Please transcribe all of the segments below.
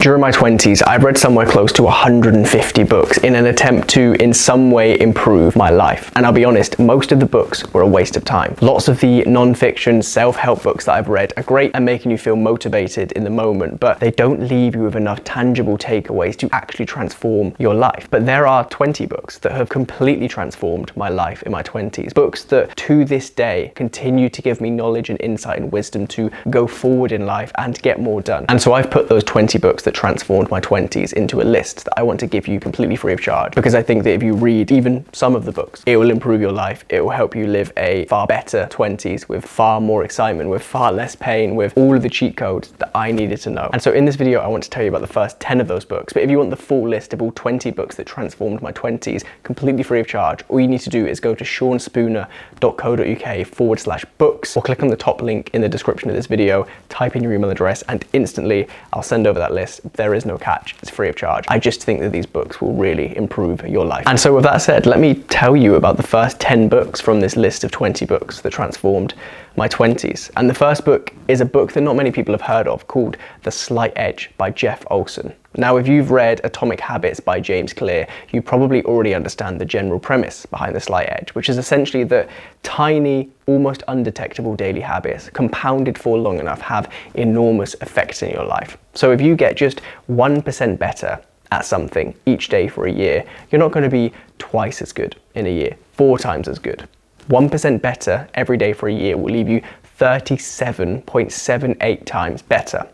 During my 20s, I've read somewhere close to 150 books in an attempt to, in some way, improve my life. And I'll be honest, most of the books were a waste of time. Lots of the non-fiction, self-help books that I've read are great at making you feel motivated in the moment, but they don't leave you with enough tangible takeaways to actually transform your life. But there are 20 books that have completely transformed my life in my 20s. Books that, to this day, continue to give me knowledge and insight and wisdom to go forward in life and get more done. And so I've put those 20 books that transformed my 20s into a list that I want to give you completely free of charge, because I think that if you read even some of the books, it will improve your life. It will help you live a far better 20s with far more excitement, with far less pain, with all of the cheat codes that I needed to know. And so in this video, I want to tell you about the first 10 of those books. But if you want the full list of all 20 books that transformed my 20s completely free of charge, all you need to do is go to seanspooner.co.uk/books, or click on the top link in the description of this video, type in your email address, and instantly I'll send over that list. There is no catch, it's free of charge. I just think that these books will really improve your life. And so with that said, let me tell you about the first 10 books from this list of 20 books that transformed my 20s. And the first book is a book that not many people have heard of, called The Slight Edge by Jeff Olson. Now, if you've read Atomic Habits by James Clear, you probably already understand the general premise behind The Slight Edge, which is essentially that tiny, almost undetectable daily habits, compounded for long enough, have enormous effects in your life. So if you get just 1% better at something each day for a year, you're not going to be twice as good in a year, 4 times as good. 1% better every day for a year will leave you 37.78 times better.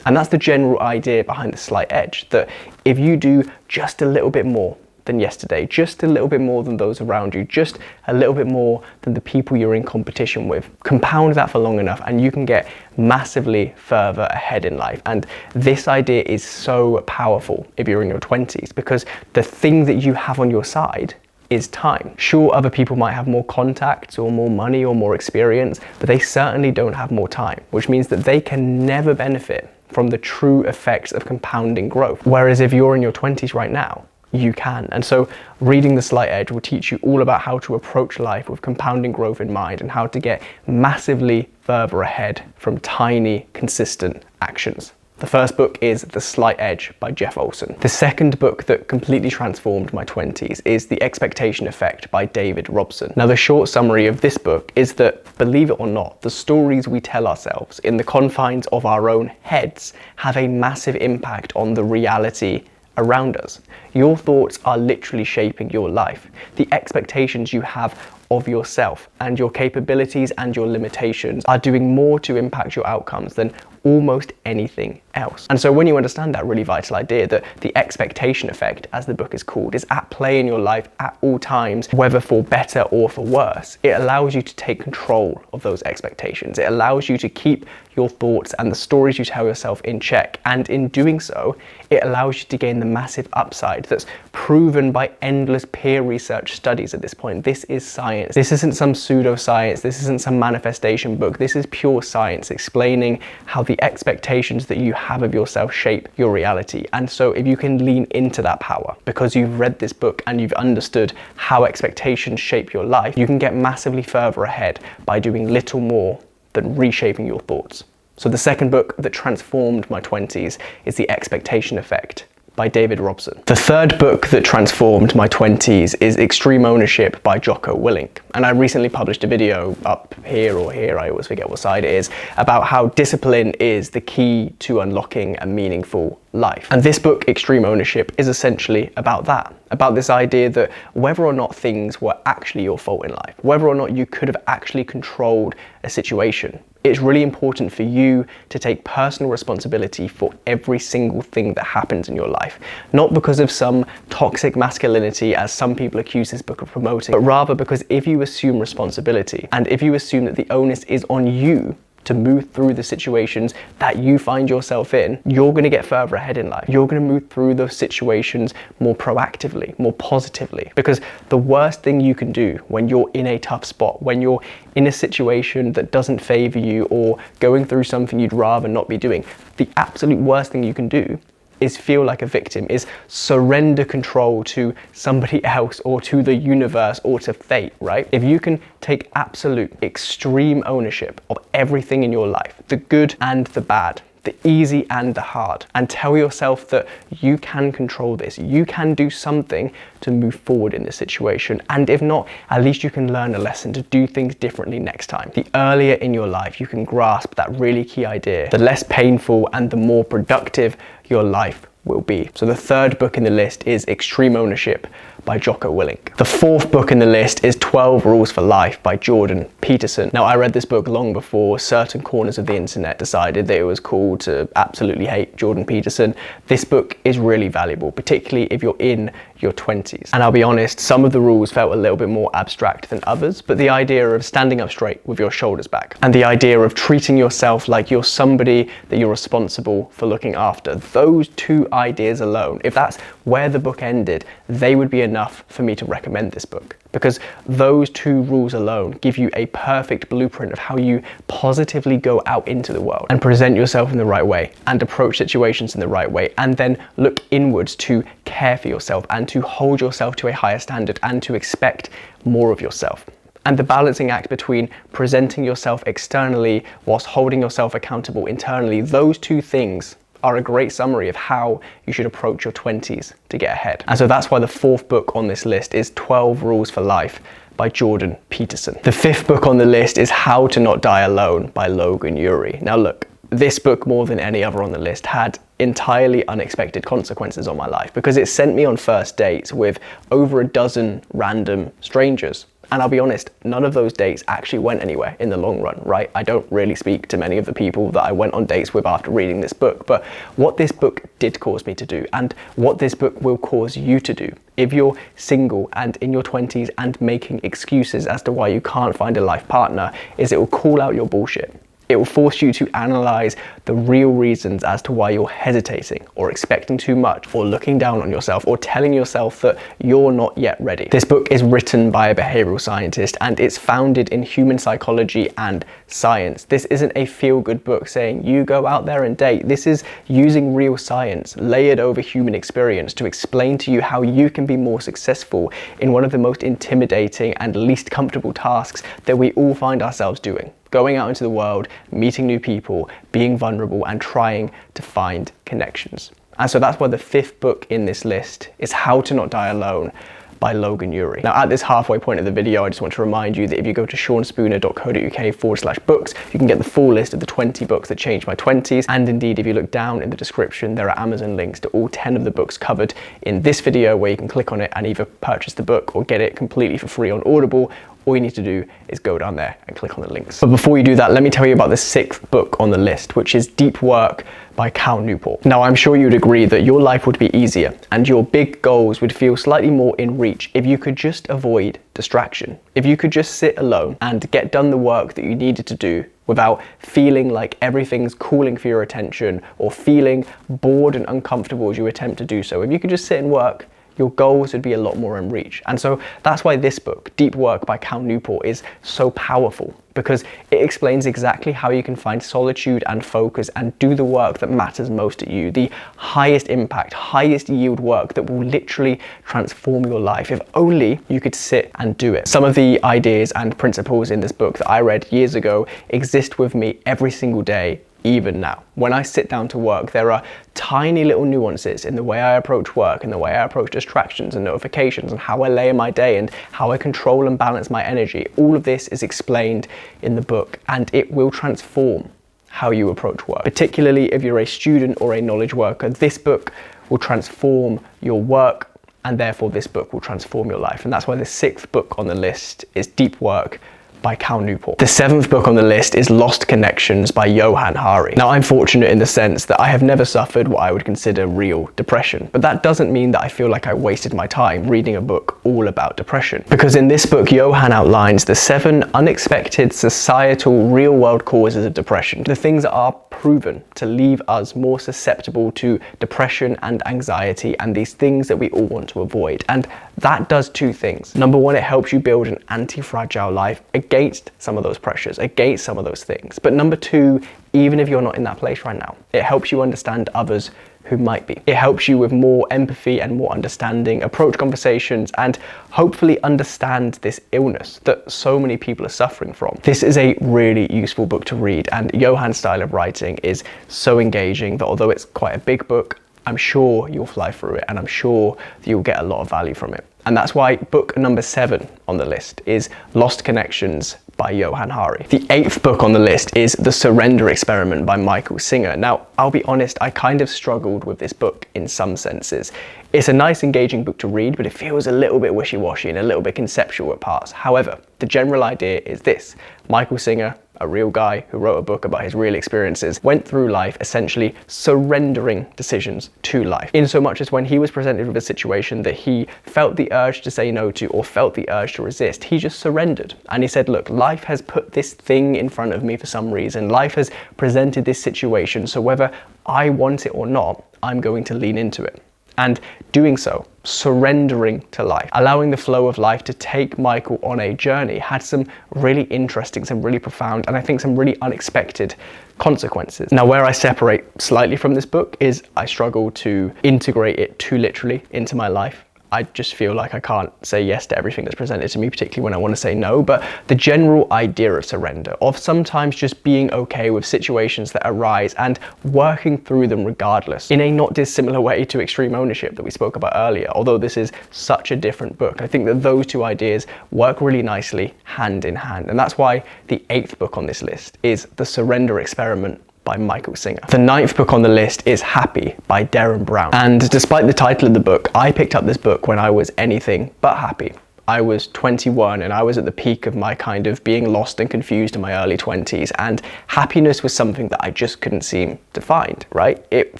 And that's the general idea behind The Slight Edge, that if you do just a little bit more than yesterday, just a little bit more than those around you, just a little bit more than the people you're in competition with, compound that for long enough and you can get massively further ahead in life. And this idea is so powerful if you're in your 20s, because the thing that you have on your side is time. Sure, other people might have more contacts or more money or more experience, but they certainly don't have more time, which means that they can never benefit from the true effects of compounding growth. Whereas if you're in your 20s right now, you can. And so reading The Slight Edge will teach you all about how to approach life with compounding growth in mind and how to get massively further ahead from tiny, consistent actions. The first book is The Slight Edge by Jeff Olson. The second book that completely transformed my 20s is The Expectation Effect by David Robson. Now, the short summary of this book is that, believe it or not, the stories we tell ourselves in the confines of our own heads have a massive impact on the reality around us. Your thoughts are literally shaping your life. The expectations you have of yourself and your capabilities and your limitations are doing more to impact your outcomes than almost anything else. And so when you understand that really vital idea that the expectation effect, as the book is called, is at play in your life at all times, whether for better or for worse, it allows you to take control of those expectations. It allows you to keep your thoughts and the stories you tell yourself in check. And in doing so, it allows you to gain the massive upside that's proven by endless peer research studies at this point. This is science. This isn't some pseudoscience. This isn't some manifestation book. This is pure science explaining how the expectations that you have of yourself shape your reality. And so if you can lean into that power, because you've read this book and you've understood how expectations shape your life, you can get massively further ahead by doing little more than reshaping your thoughts. So the second book that transformed my 20s is The Expectation Effect by David Robson. The third book that transformed my 20s is Extreme Ownership by Jocko Willink. And I recently published a video up here or here, I always forget what side it is, about how discipline is the key to unlocking a meaningful life. And this book, Extreme Ownership, is essentially about that, about this idea that whether or not things were actually your fault in life, whether or not you could have actually controlled a situation, it's really important for you to take personal responsibility for every single thing that happens in your life. Not because of some toxic masculinity, as some people accuse this book of promoting, but rather because if you assume responsibility, and if you assume that the onus is on you to move through the situations that you find yourself in, you're going to get further ahead in life. You're going to move through those situations more proactively, more positively. Because the worst thing you can do when you're in a tough spot, when you're in a situation that doesn't favor you or going through something you'd rather not be doing, the absolute worst thing you can do is feel like a victim, is surrender control to somebody else or to the universe or to fate, right? If you can take absolute extreme ownership of everything in your life, the good and the bad, the easy and the hard, and tell yourself that you can control this. You can do something to move forward in this situation. And if not, at least you can learn a lesson to do things differently next time. The earlier in your life you can grasp that really key idea, the less painful and the more productive your life will be. So the third book in the list is Extreme Ownership by Jocko Willink. The fourth book in the list is 12 Rules for Life by Jordan Peterson. Now, I read this book long before certain corners of the internet decided that it was cool to absolutely hate Jordan Peterson. This book is really valuable, particularly if you're in your 20s. And I'll be honest, some of the rules felt a little bit more abstract than others, but the idea of standing up straight with your shoulders back and the idea of treating yourself like you're somebody that you're responsible for looking after, those two ideas alone, if that's where the book ended, they would be enough for me to recommend this book, because those two rules alone give you a perfect blueprint of how you positively go out into the world and present yourself in the right way and approach situations in the right way, and then look inwards to care for yourself and to hold yourself to a higher standard and to expect more of yourself. And the balancing act between presenting yourself externally whilst holding yourself accountable internally, those two things are a great summary of how you should approach your 20s to get ahead. And so that's why the fourth book on this list is 12 Rules for Life by Jordan Peterson. The fifth book on the list is How to Not Die Alone by Logan Ury. Now look, this book, more than any other on the list, had entirely unexpected consequences on my life, because it sent me on first dates with over a dozen random strangers. And I'll be honest, none of those dates actually went anywhere in the long run, right? I don't really speak to many of the people that I went on dates with after reading this book, but what this book did cause me to do, and what this book will cause you to do, if you're single and in your 20s and making excuses as to why you can't find a life partner, is it will call out your bullshit. It will force you to analyze the real reasons as to why you're hesitating or expecting too much or looking down on yourself or telling yourself that you're not yet ready. This book is written by a behavioral scientist and it's founded in human psychology and science. This isn't a feel-good book saying you go out there and date. This is using real science layered over human experience to explain to you how you can be more successful in one of the most intimidating and least comfortable tasks that we all find ourselves doing. Going out into the world, meeting new people, being vulnerable, and trying to find connections. And so that's why the fifth book in this list is How to Not Die Alone by Logan Ury. Now, at this halfway point of the video, I just want to remind you that if you go to seanspooner.co.uk/books, you can get the full list of the 20 books that changed my 20s. And indeed, if you look down in the description, there are Amazon links to all 10 of the books covered in this video, where you can click on it and either purchase the book or get it completely for free on Audible. All you need to do is go down there and click on the links. But before you do that, let me tell you about the sixth book on the list, which is Deep Work by Newport. Now, I'm sure you'd agree that your life would be easier and your big goals would feel slightly more in reach if you could just avoid distraction. If you could just sit alone and get done the work that you needed to do without feeling like everything's calling for your attention or feeling bored and uncomfortable as you attempt to do so. If you could just sit and work, your goals would be a lot more in reach. And so that's why this book, Deep Work by Newport, is so powerful, because it explains exactly how you can find solitude and focus and do the work that matters most to you, the highest impact, highest yield work that will literally transform your life if only you could sit and do it. Some of the ideas and principles in this book that I read years ago exist with me every single day, even now. When I sit down to work, there are tiny little nuances in the way I approach work and the way I approach distractions and notifications and how I lay in my day and how I control and balance my energy. All of this is explained in the book, and it will transform how you approach work. Particularly if you're a student or a knowledge worker, this book will transform your work, and therefore this book will transform your life. And that's why the sixth book on the list is Deep Work by Newport. The seventh book on the list is Lost Connections by Johann. Now, I'm fortunate in the sense that I have never suffered what I would consider real depression, but that doesn't mean that I feel like I wasted my time reading a book all about depression. Because in this book, Johann outlines the 7 unexpected societal real-world causes of depression, the things that are proven to leave us more susceptible to depression and anxiety, and these things that we all want to avoid. And that does 2 things. Number 1, it helps you build an anti-fragile life against some of those pressures, against some of those things. But number 2, even if you're not in that place right now, it helps you understand others who might be. It helps you with more empathy and more understanding, approach conversations, and hopefully understand this illness that so many people are suffering from. This is a really useful book to read, and Johann's style of writing is so engaging that although it's quite a big book, I'm sure you'll fly through it, and I'm sure that you'll get a lot of value from it. And that's why book number 7 on the list is Lost Connections by Johann Hari. The 8th book on the list is The Surrender Experiment by Michael Singer. Now, I'll be honest, I kind of struggled with this book in some senses. It's a nice, engaging book to read, but it feels a little bit wishy-washy and a little bit conceptual at parts. However, the general idea is this. Michael Singer, a real guy who wrote a book about his real experiences, went through life essentially surrendering decisions to life. In so much as when he was presented with a situation that he felt the urge to say no to or felt the urge to resist, he just surrendered. And he said, look, life has put this thing in front of me for some reason. Life has presented this situation. So whether I want it or not, I'm going to lean into it. And doing so, surrendering to life, allowing the flow of life to take Michael on a journey, had some really interesting, some really profound, and I think some really unexpected consequences. Now, where I separate slightly from this book is I struggle to integrate it too literally into my life. I just feel like I can't say yes to everything that's presented to me, particularly when I want to say no. But the general idea of surrender, of sometimes just being okay with situations that arise and working through them regardless, in a not dissimilar way to extreme ownership that we spoke about earlier, although this is such a different book. I think that those two ideas work really nicely hand in hand. And that's why the 8th book on this list is The Surrender Experiment by Michael Singer. The 9th book on the list is Happy by Derren Brown. And despite the title of the book, I picked up this book when I was anything but happy. I was 21 and I was at the peak of my kind of being lost and confused in my early 20s, and happiness was something that I just couldn't seem to find, right? It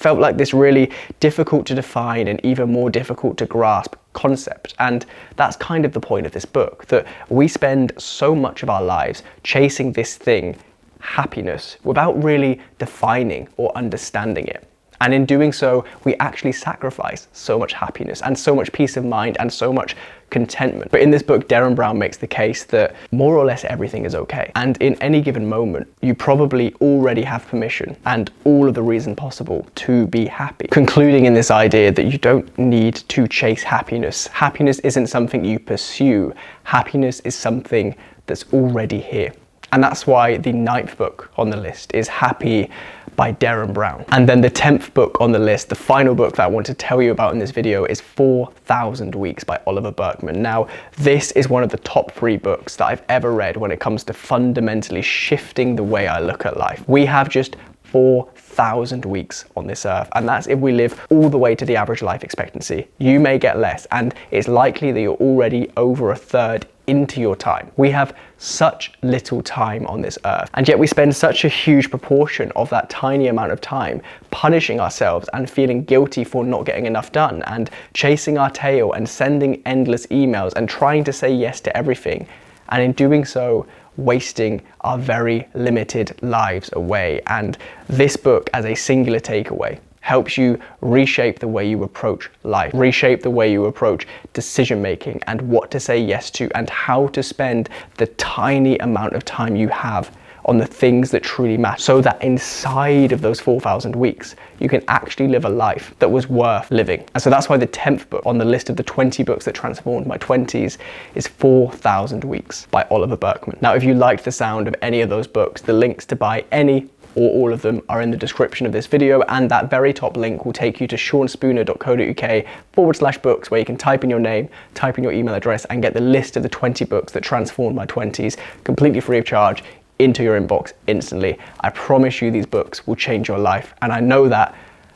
felt like this really difficult to define and even more difficult to grasp concept. And that's kind of the point of this book, that we spend so much of our lives chasing this thing, happiness, without really defining or understanding it. And in doing so, we actually sacrifice so much happiness and so much peace of mind and so much contentment. But in this book, Derren Brown makes the case that more or less everything is okay. And in any given moment, you probably already have permission and all of the reason possible to be happy. Concluding in this idea that you don't need to chase happiness. Happiness isn't something you pursue. Happiness is something that's already here. And that's why the 9th book on the list is Happy by Derren Brown. And then the 10th book on the list, the final book that I want to tell you about in this video, is 4,000 Weeks by Oliver Burkeman. Now, this is one of the top 3 books that I've ever read when it comes to fundamentally shifting the way I look at life. We have just 4,000 weeks on this earth, and that's if we live all the way to the average life expectancy. You may get less, and it's likely that you're already over a third into your time. We have such little time on this earth, and yet we spend such a huge proportion of that tiny amount of time punishing ourselves and feeling guilty for not getting enough done and chasing our tail and sending endless emails and trying to say yes to everything, and in doing so wasting our very limited lives away. And this book, as a singular takeaway, helps you reshape the way you approach life, reshape the way you approach decision making and what to say yes to and how to spend the tiny amount of time you have on the things that truly matter, so that inside of those 4,000 weeks, you can actually live a life that was worth living. And so that's why the 10th book on the list of the 20 books that transformed my 20s is 4,000 Weeks by Oliver Burkeman. Now, if you liked the sound of any of those books, the links to buy any or all of them are in the description of this video, and that very top link will take you to seanspooner.co.uk/books, where you can type in your name, type in your email address, and get the list of the 20 books that transformed my 20s completely free of charge into your inbox instantly. I promise you these books will change your life, and I know that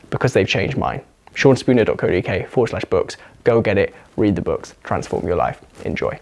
because they've changed mine. seanspooner.co.uk/books. Go get it, read the books, transform your life. Enjoy.